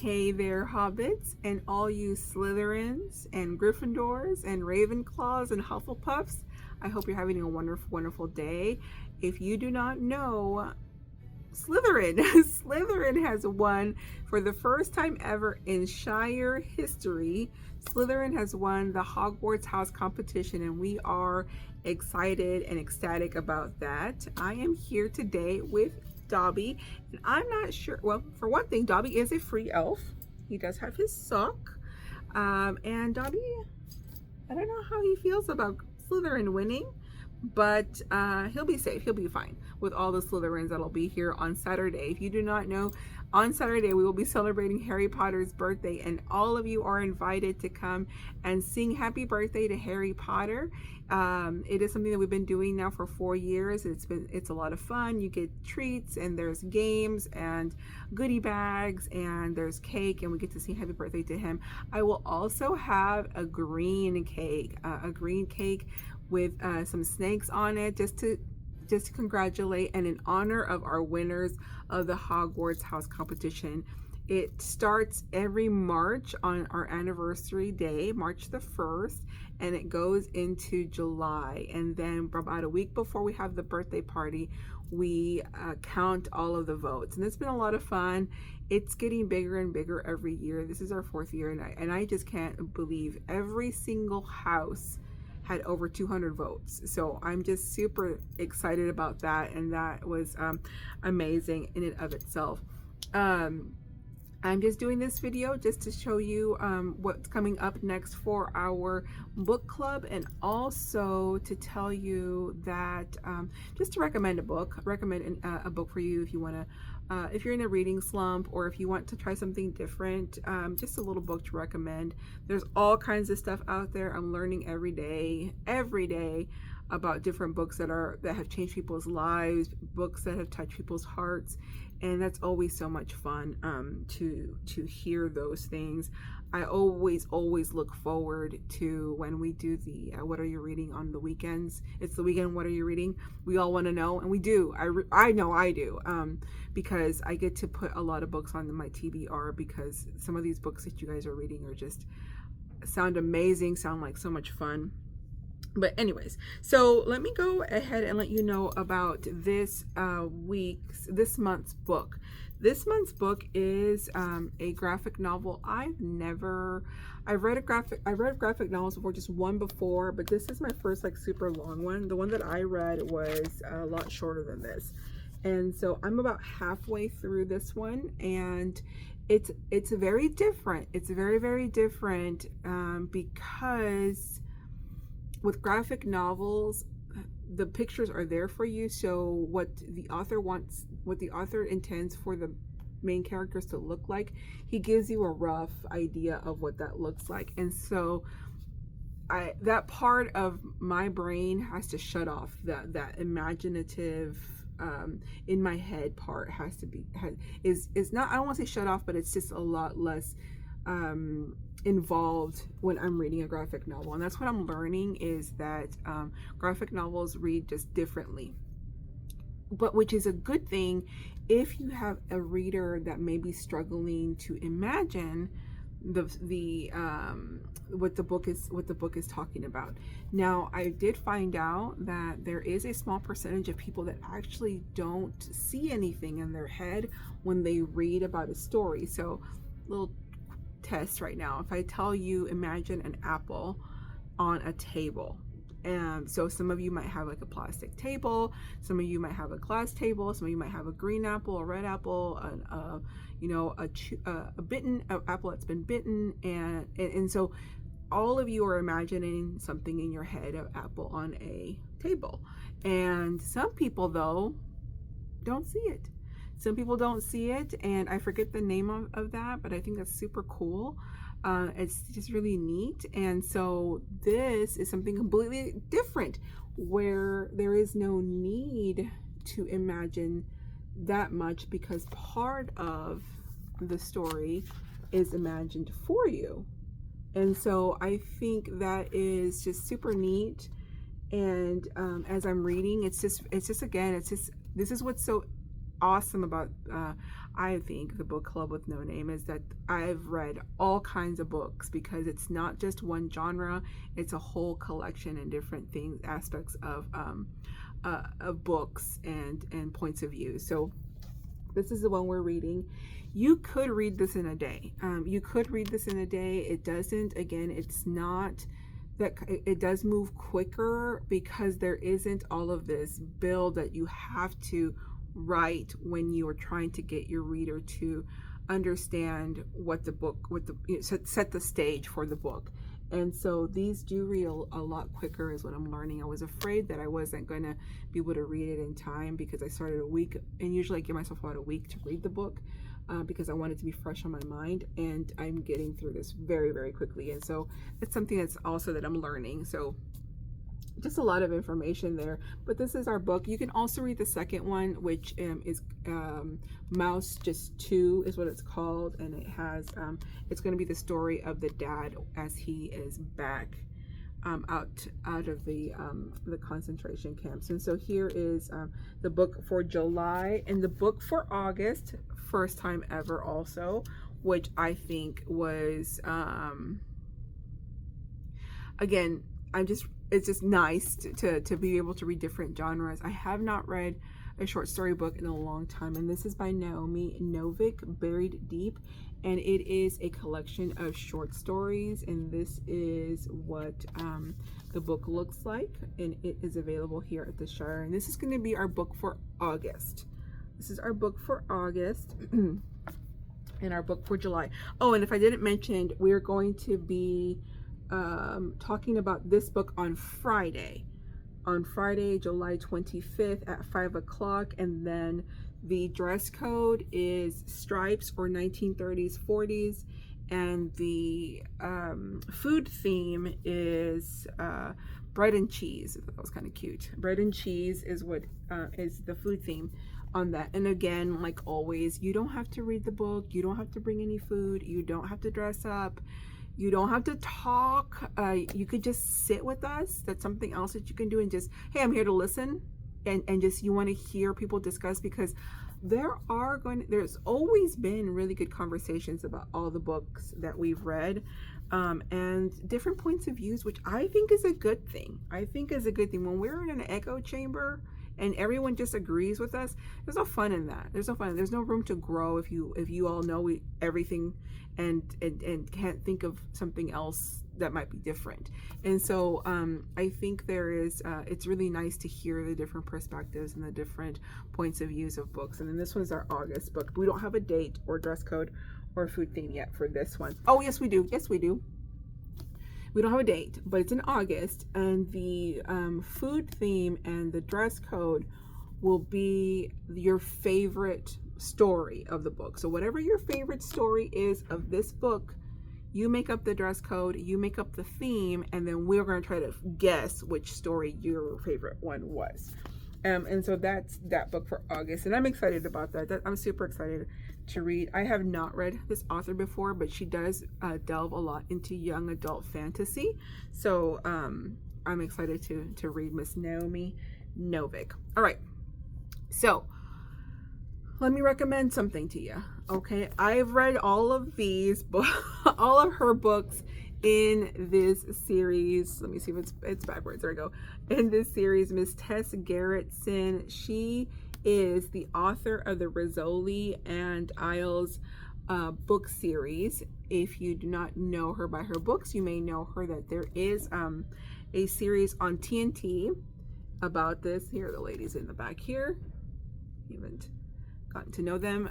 Hey there, hobbits, and all you Slytherins and Gryffindors and Ravenclaws and Hufflepuffs. I hope you're having a wonderful, wonderful day. If you do not know, Slytherin, Slytherin has won for the first time ever in Shire history. Slytherin has won the Hogwarts House competition, and we are excited and ecstatic about that. I am here today with Dobby, and I'm not sure. Well, for one thing, Dobby is a free elf. He does have his sock. And Dobby, I don't know how he feels about Slytherin winning, but he'll be safe. He'll be fine with all the Slytherins that'll be here on Saturday. If you do not know, on Saturday we will be celebrating Harry Potter's birthday, and all of you are invited to come and sing happy birthday to Harry Potter. It is something that we've been doing now for 4 years. It's a lot of fun. You get treats, and there's games and goodie bags, and there's cake, and we get to sing happy birthday to him. I will also have a green cake, with some snakes on it, just to congratulate and in honor of our winners of the Hogwarts House competition. It starts every March on our anniversary day, March the 1st, and it goes into July. And then about a week before we have the birthday party, we count all of the votes. And it's been a lot of fun. It's getting bigger and bigger every year. This is our 4th year, and I just can't believe every single house had over 200 votes. So I'm just super excited about that, and that was amazing in and of itself. I'm just doing this video just to show you what's coming up next for our book club, and also to tell you that just to recommend a book for you if you want to if you're in a reading slump, or if you want to try something different, just a little book to recommend. There's all kinds of stuff out there. I'm learning every day about different books that have changed people's lives, books that have touched people's hearts, and that's always so much fun to hear those things. I always look forward to when we do the what are you reading on the weekends. It's the weekend, what are you reading? We all want to know, and we do. I know I do, because I get to put a lot of books on my TBR, because some of these books that you guys are reading are just sound amazing, sound like so much fun. But anyways, so let me go ahead and let you know about this month's book. This month's book is a graphic novel. I've read graphic novels before, just one before, but this is my first like super long one. The one that I read was a lot shorter than this. And so I'm about halfway through this one, and it's very different. It's very, very different because with graphic novels, the pictures are there for you. So what the author intends for the main characters to look like, he gives you a rough idea of what that looks like. And so that part of my brain has to shut off. That imaginative in my head part is not, I don't want to say shut off, but it's just a lot less involved when I'm reading a graphic novel. And that's what I'm learning, is that graphic novels read just differently, but which is a good thing if you have a reader that may be struggling to imagine what the book is talking about. Now, I did find out that there is a small percentage of people that actually don't see anything in their head when they read about a story. So little test right now. If I tell you, imagine an apple on a table, and so some of you might have like a plastic table, some of you might have a glass table, some of you might have a green apple, a red apple, a bitten apple that's been bitten, and so all of you are imagining something in your head of apple on a table. And some people though don't see it. Some people don't see it, and I forget the name of that, but I think that's super cool. It's just really neat. And so this is something completely different, where there is no need to imagine that much, because part of the story is imagined for you. And so I think that is just super neat. And as I'm reading, this is what's so awesome about I think the book club with no name is that I've read all kinds of books, because it's not just one genre, it's a whole collection and different things, aspects of books and points of view. So this is the one we're reading. You could read this in a day. You could read this in a day. It doesn't, again, it's not that it does move quicker, because there isn't all of this build that you have to write when you are trying to get your reader to understand what the book, set the stage for the book. And so these do read a lot quicker, is what I'm learning. I was afraid that I wasn't going to be able to read it in time, because I started a week, and usually I give myself about a week to read the book, because I want it to be fresh on my mind, and I'm getting through this very, very quickly. And so it's something that's also that I'm learning. So just a lot of information there, but this is our book. You can also read the second one, which is Mouse Just 2 is what it's called, and it has it's going to be the story of the dad as he is back out of the concentration camps. And so here is the book for July, and the book for August, first time ever also, which I think was again, it's just nice to be able to read different genres. I have not read a short story book in a long time, and this is by Naomi Novik, Buried Deep, and it is a collection of short stories, and this is what the book looks like, and it is available here at the Shire. And this is going to be our book for August. This is our book for August and our book for July. Oh, and if I didn't mention, we're going to be talking about this book on Friday, July 25th at 5 o'clock. And then the dress code is stripes or 1930s, 40s. And the food theme is bread and cheese. That was kind of cute. Bread and cheese is what is the food theme on that. And again, like always, you don't have to read the book. You don't have to bring any food. You don't have to dress up. You don't have to talk. You could just sit with us. That's something else that you can do, and just, hey, I'm here to listen, and just, you want to hear people discuss, because there's always been really good conversations about all the books that we've read, and different points of views, which I think is a good thing. When we're in an echo chamber and everyone just agrees with us, there's no fun in that. There's no room to grow if you all know everything and can't think of something else that might be different. And so I think it's really nice to hear the different perspectives and the different points of views of books. And then this one's our August book. We don't have a date or dress code or food theme yet for this one. Oh, yes, we do. We don't have a date, but it's in August, and the food theme and the dress code will be your favorite story of the book. So whatever your favorite story is of this book, you make up the dress code, you make up the theme, and then we're going to try to guess which story your favorite one was. And so that's that book for August, and I'm excited about that. I'm super excited to read. I have not read this author before, but she does delve a lot into young adult fantasy. So I'm excited to read Miss Naomi Novik. All right, so let me recommend something to you. Okay, I've read all of these all of her books in this series. Let me see if it's backwards. There we go. In this series, Miss Tess Gerritsen, she is the author of the Rizzoli and Isles book series. If you do not know her by her books, you may know her that there is a series on TNT about this. Here are the ladies in the back here. You haven't gotten to know them.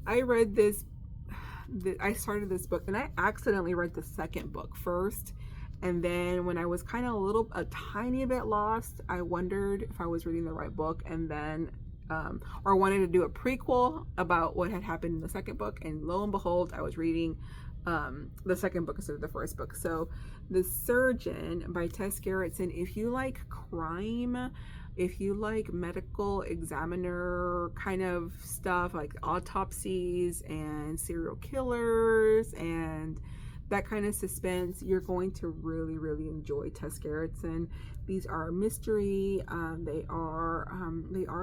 I read this. I started this book and I accidentally read the second book first, and then when I was kind of a tiny bit lost, I wondered if I was reading the right book, and then or I wanted to do a prequel about what had happened in the second book, and lo and behold, I was reading the second book instead of the first book. So The Surgeon by Tess Gerritsen. If you like crime, if you like medical examiner kind of stuff, like autopsies and serial killers and that kind of suspense, you're going to really, really enjoy Tess Gerritsen. These are mystery. They are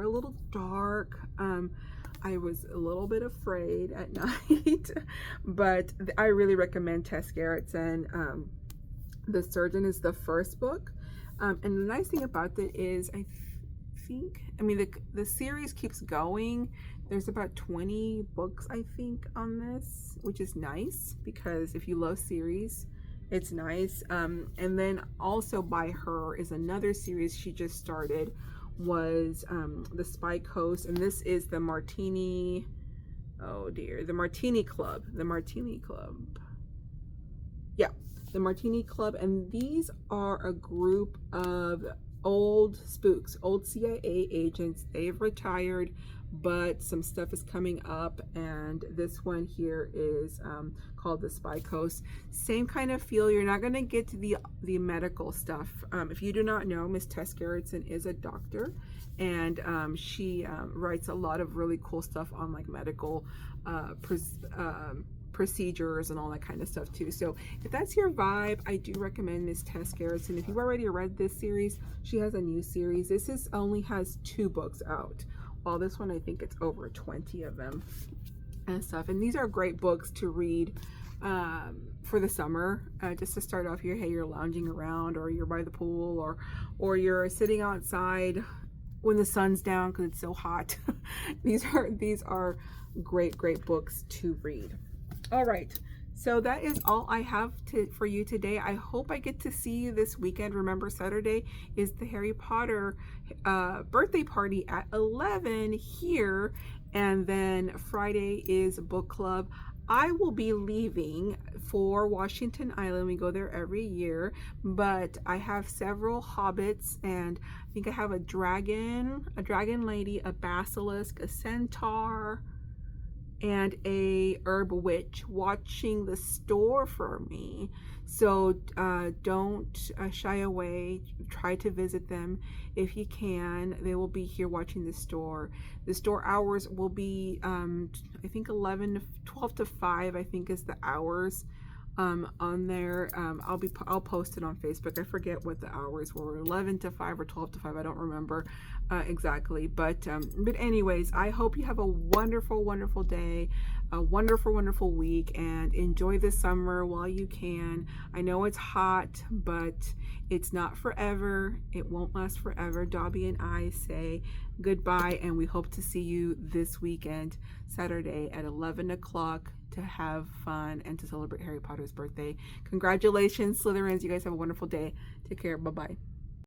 a little dark. I was a little bit afraid at night, but I really recommend Tess Gerritsen. The Surgeon is the first book, and the nice thing about it is I mean, the series keeps going. There's about 20 books, I think, on this, which is nice because if you love series, it's nice. And then also by her is another series she just started, was the Spy Coast, and this is the Martini. Oh dear, the Martini Club. The Martini Club. Yeah, the Martini Club, and these are a group of old spooks, old CIA agents. They've retired, but some stuff is coming up, and this one here is called the Spy Coast. Same kind of feel. You're not going to get to the medical stuff. If you do not know, Miss Tess Gerritsen is a doctor, and she writes a lot of really cool stuff on like medical procedures and all that kind of stuff too. So if that's your vibe, I do recommend Miss Tess Gerritsen. If you've already read this series, she has a new series. This only has 2 books out, while this one, I think it's over 20 of them and stuff. And these are great books to read for the summer, just to start off here. Hey, you're lounging around, or you're by the pool, or you're sitting outside when the sun's down because it's so hot. These are great books to read. All right, so that is all I have for you today. I hope I get to see you this weekend. Remember, Saturday is the Harry Potter birthday party at 11 here, and then Friday is book club. I will be leaving for Washington Island. We go there every year, but I have several hobbits, and I think I have a dragon lady, a basilisk, a centaur, and a herb witch watching the store for me. So don't shy away. Try to visit them if you can. They will be here watching the store. The store hours will be I think 12 to 5, I think, is the hours on there. I'll post it on Facebook. I forget what the hours were, 11 to 5 or 12 to 5. I don't remember exactly, but anyways, I hope you have a wonderful day, a wonderful week, and enjoy the summer while you can. I know it's hot, but it's not forever. It won't last forever. Dobby and I say goodbye, and we hope to see you this weekend, Saturday at 11 o'clock, to have fun and to celebrate Harry Potter's birthday. Congratulations, Slytherins. You guys have a wonderful day. Take care. Bye-bye.